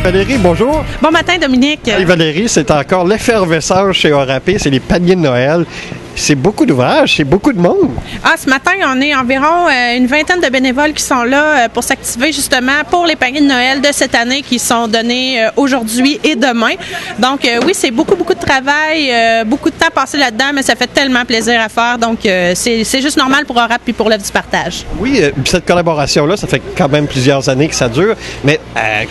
Valérie, bonjour. Bon matin, Dominique. Hey, Valérie, c'est encore l'effervescence chez Orapé, c'est les paniers de Noël. C'est beaucoup d'ouvrages, c'est beaucoup de monde. Ce matin, on est environ une vingtaine de bénévoles qui sont là pour s'activer justement pour les paniers de Noël de cette année qui sont donnés aujourd'hui et demain. Donc oui, c'est beaucoup de travail, beaucoup de temps passé là-dedans, mais ça fait tellement plaisir à faire. Donc c'est juste normal pour Orap puis pour l'œuvre du partage. Oui, cette collaboration-là, ça fait quand même plusieurs années que ça dure, mais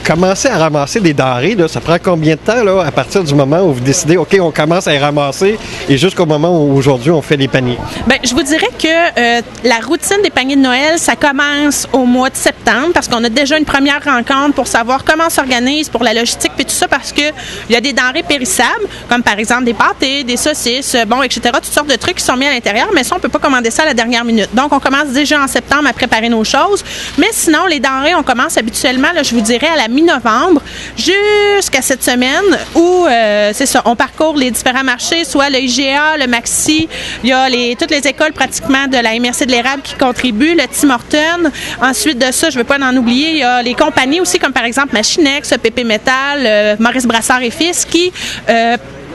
commencer à ramasser des denrées, là, ça prend combien de temps là, à partir du moment où vous décidez, OK, on commence à les ramasser et jusqu'au moment où aujourd'hui on fait les paniers? Bien, je vous dirais que la routine des paniers de Noël, ça commence au mois de septembre parce qu'on a déjà une première rencontre pour savoir comment on s'organise pour la logistique puis tout ça parce que il y a des denrées périssables comme par exemple des pâtés, des saucisses, bon, etc. Toutes sortes de trucs qui sont mis à l'intérieur, mais ça, on peut pas commander ça à la dernière minute. Donc, on commence déjà en septembre à préparer nos choses. Mais sinon, les denrées, on commence habituellement, là, je vous dirais, à la mi-novembre jusqu'à cette semaine où, c'est ça, on parcourt les différents marchés, soit le IGA, le Maxi, il y a toutes les écoles pratiquement de la MRC de l'érable qui contribuent, le Tim Hortons. Ensuite de ça, je ne veux pas en oublier, il y a les compagnies aussi, comme par exemple Machinex, PP Metal, Maurice Brassard et Fils, qui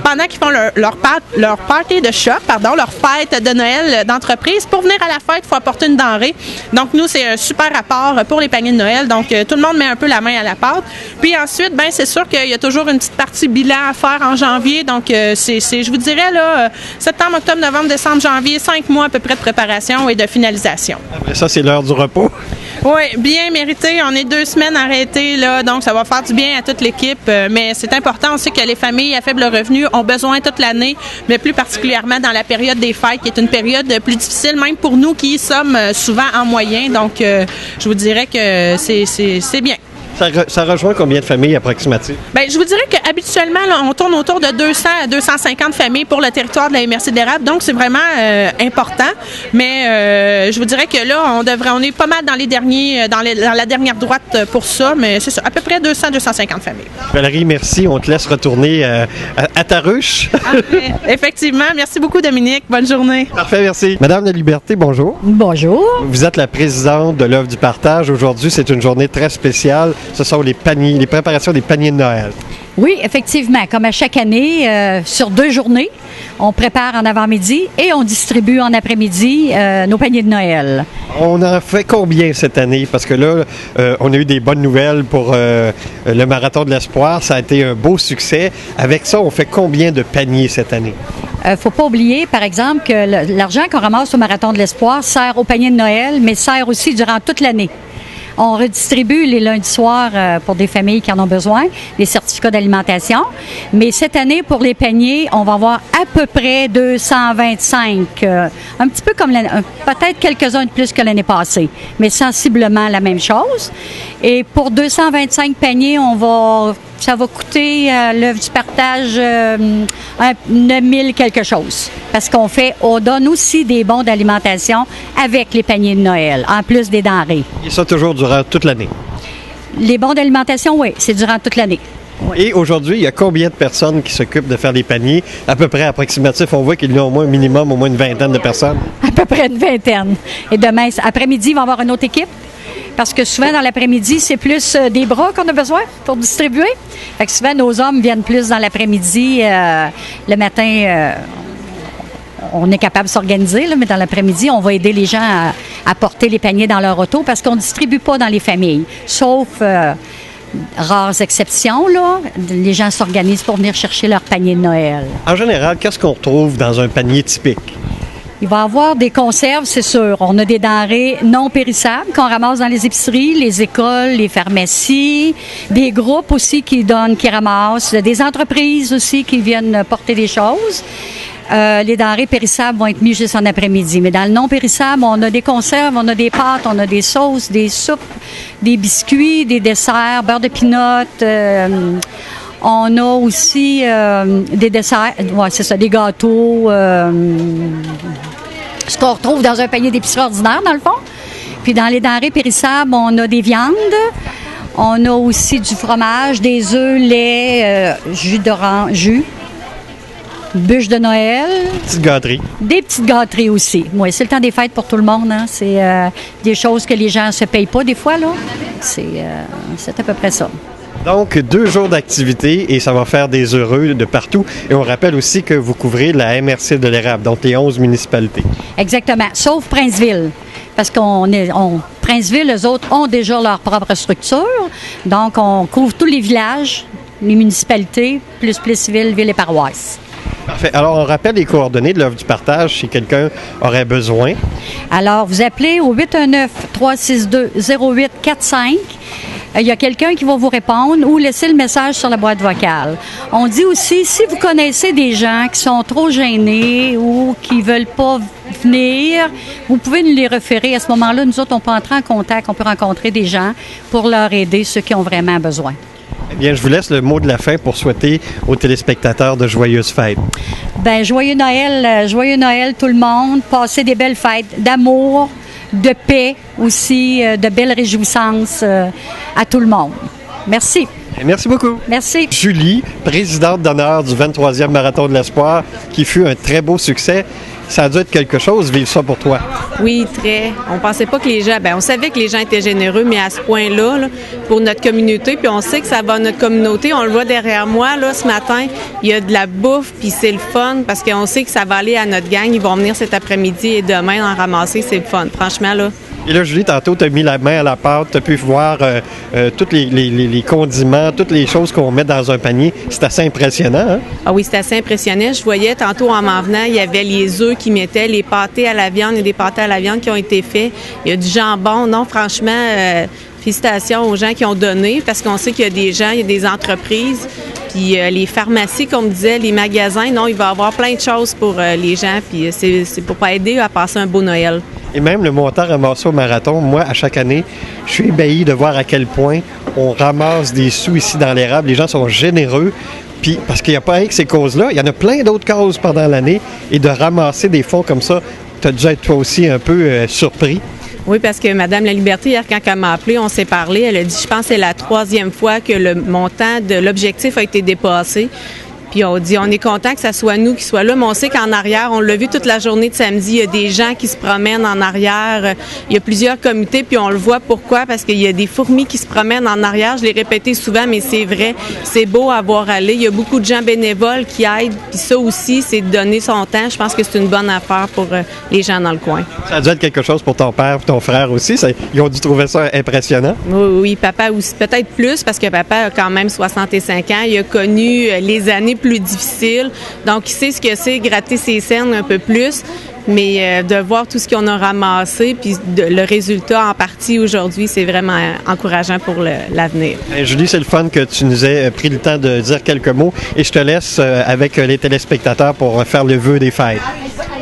pendant qu'ils font leur party de shop, leur fête de Noël d'entreprise, pour venir à la fête, il faut apporter une denrée. Donc, nous, c'est un super rapport pour les paniers de Noël. Donc, tout le monde met un peu la main à la pâte. Puis ensuite, ben c'est sûr qu'il y a toujours une petite partie bilan à faire en janvier. Donc, je vous dirais, là, septembre, octobre, novembre, décembre, janvier, 5 mois à peu près de préparation et de finalisation. Après ça, c'est l'heure du repos. Oui, bien mérité. On est 2 semaines arrêtées, là, donc ça va faire du bien à toute l'équipe. Mais c'est important aussi que les familles à faible revenu ont besoin toute l'année, mais plus particulièrement dans la période des fêtes, qui est une période plus difficile, même pour nous qui sommes souvent en moyen. Donc, je vous dirais que c'est bien. Ça rejoint combien de familles approximativement? Bien, je vous dirais qu'habituellement, on tourne autour de 200 à 250 familles pour le territoire de la MRC de l'érable, donc c'est vraiment important. Mais je vous dirais que là, on est pas mal dans les derniers, dans la dernière droite pour ça, mais c'est ça, à peu près 200-250 familles. Valérie, merci. On te laisse retourner à ta ruche. Effectivement. Merci beaucoup, Dominique. Bonne journée. Parfait, merci. Madame de Liberté, bonjour. Bonjour. Vous êtes la présidente de l'œuvre du partage. Aujourd'hui, c'est une journée très spéciale. Ce sont les paniers, les préparations des paniers de Noël. Oui, effectivement. Comme à chaque année, sur 2 journées, on prépare en avant-midi et on distribue en après-midi nos paniers de Noël. On en fait combien cette année? Parce que là, on a eu des bonnes nouvelles pour le Marathon de l'Espoir. Ça a été un beau succès. Avec ça, on fait combien de paniers cette année? Faut pas oublier, par exemple, que l'argent qu'on ramasse au Marathon de l'Espoir sert aux paniers de Noël, mais sert aussi durant toute l'année. On redistribue les lundis soirs pour des familles qui en ont besoin, des certificats d'alimentation. Mais cette année, pour les paniers, on va avoir à peu près 225. Un petit peu comme peut-être quelques-uns de plus que l'année passée, mais sensiblement la même chose. Et pour 225 paniers, ça va coûter l'œuvre du partage 9 000 quelque chose. Parce on donne aussi des bons d'alimentation avec les paniers de Noël, en plus des denrées. Et ça toujours durant toute l'année? Les bons d'alimentation, oui, c'est durant toute l'année. Oui. Et aujourd'hui, il y a combien de personnes qui s'occupent de faire les paniers? À peu près approximatif, on voit qu'il y a au moins un minimum, au moins une vingtaine de personnes. À peu près une vingtaine. Et demain, après-midi, il va y avoir une autre équipe. Parce que souvent, dans l'après-midi, c'est plus des bras qu'on a besoin pour distribuer. Fait que souvent, nos hommes viennent plus dans l'après-midi. Le matin, on est capable de s'organiser, là, mais dans l'après-midi, on va aider les gens à porter les paniers dans leur auto parce qu'on ne distribue pas dans les familles. Sauf rares exceptions, là. Les gens s'organisent pour venir chercher leur panier de Noël. En général, qu'est-ce qu'on retrouve dans un panier typique? Il va y avoir des conserves, c'est sûr. On a des denrées non périssables qu'on ramasse dans les épiceries, les écoles, les pharmacies, des groupes aussi qui ramassent, des entreprises aussi qui viennent porter des choses. Les denrées périssables vont être mises juste en après-midi. Mais dans le non périssable, on a des conserves, on a des pâtes, on a des sauces, des soupes, des biscuits, des desserts, beurre de pinot. On a aussi des desserts, ouais, c'est ça, des gâteaux, ce qu'on retrouve dans un panier d'épicerie ordinaire, dans le fond. Puis dans les denrées périssables, on a des viandes, on a aussi du fromage, des œufs, lait, jus, bûches de Noël. Petite gâterie. Des petites gâteries aussi. Oui, c'est le temps des fêtes pour tout le monde. Hein. C'est des choses que les gens ne se payent pas des fois, là. C'est à peu près ça. Donc, 2 jours d'activité et ça va faire des heureux de partout. Et on rappelle aussi que vous couvrez la MRC de l'érable, donc les 11 municipalités. Exactement, sauf Princeville. Parce Princeville, eux autres, ont déjà leur propre structure. Donc, on couvre tous les villages, les municipalités, plus Plessisville, ville et paroisse. Parfait. Alors, on rappelle les coordonnées de l'œuvre du partage si quelqu'un aurait besoin. Alors, vous appelez au 819-362-0845. Il y a quelqu'un qui va vous répondre ou laisser le message sur la boîte vocale. On dit aussi, si vous connaissez des gens qui sont trop gênés ou qui ne veulent pas venir, vous pouvez nous les référer. À ce moment-là, nous autres, on peut entrer en contact, on peut rencontrer des gens pour leur aider, ceux qui ont vraiment besoin. Eh bien, je vous laisse le mot de la fin pour souhaiter aux téléspectateurs de joyeuses fêtes. Bien, joyeux Noël tout le monde. Passez des belles fêtes d'amour, de paix aussi, de belles réjouissances à tout le monde. Merci. Merci beaucoup. Merci. Julie, présidente d'honneur du 23e Marathon de l'Espoir, qui fut un très beau succès. Ça a dû être quelque chose, vivre ça pour toi. Oui, très. On pensait pas que les gens... on savait que les gens étaient généreux, mais à ce point-là, là, pour notre communauté, puis on sait que ça va à notre communauté. On le voit derrière moi, là, ce matin, il y a de la bouffe, puis c'est le fun, parce qu'on sait que ça va aller à notre gang. Ils vont venir cet après-midi et demain en ramasser. C'est le fun, franchement, là. Et là, Julie, tantôt, tu as mis la main à la pâte, tu as pu voir tous les condiments, toutes les choses qu'on met dans un panier. C'est assez impressionnant, hein? Ah oui, c'est assez impressionnant. Je voyais tantôt en m'en venant, il y avait les œufs qui mettaient, les pâtés à la viande, il y a des pâtés à la viande qui ont été faits. Il y a du jambon. Non, franchement, félicitations aux gens qui ont donné, parce qu'on sait qu'il y a des gens, il y a des entreprises, puis les pharmacies, comme on disait, les magasins. Non, il va y avoir plein de choses pour les gens, puis c'est pour aider à passer un beau Noël. Et même le montant ramassé au marathon, moi, à chaque année, je suis ébahi de voir à quel point on ramasse des sous ici dans l'érable. Les gens sont généreux. Puis, parce qu'il n'y a pas rien que ces causes-là, il y en a plein d'autres causes pendant l'année. Et de ramasser des fonds comme ça, tu as dû être toi aussi un peu surpris. Oui, parce que Mme Laliberté, hier, quand elle m'a appelé, on s'est parlé. Elle a dit, je pense que c'est la 3e fois que le montant de l'objectif a été dépassé. Puis on dit, on est content que ça soit nous qui soit là, mais on sait qu'en arrière, on l'a vu toute la journée de samedi, il y a des gens qui se promènent en arrière, il y a plusieurs comités, puis on le voit pourquoi, parce qu'il y a des fourmis qui se promènent en arrière, je l'ai répété souvent, mais c'est vrai, c'est beau à voir aller, il y a beaucoup de gens bénévoles qui aident, puis ça aussi, c'est de donner son temps, je pense que c'est une bonne affaire pour les gens dans le coin. Ça a dû être quelque chose pour ton père et ton frère aussi, ils ont dû trouver ça impressionnant. Oui, papa aussi, peut-être plus, parce que papa a quand même 65 ans, il a connu les années plus difficile. Donc, il sait ce que c'est, gratter ses cernes un peu plus. Mais de voir tout ce qu'on a ramassé, puis le résultat en partie aujourd'hui, c'est vraiment encourageant pour l'avenir. Julie, c'est le fun que tu nous aies pris le temps de dire quelques mots. Et je te laisse avec les téléspectateurs pour faire le vœu des fêtes.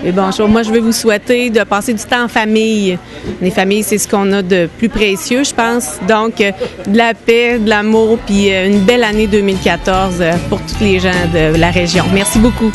Et bonjour, moi je vais vous souhaiter de passer du temps en famille. Les familles, c'est ce qu'on a de plus précieux, je pense. Donc, de la paix, de l'amour, puis une belle année 2014 pour tous les gens de la région. Merci beaucoup.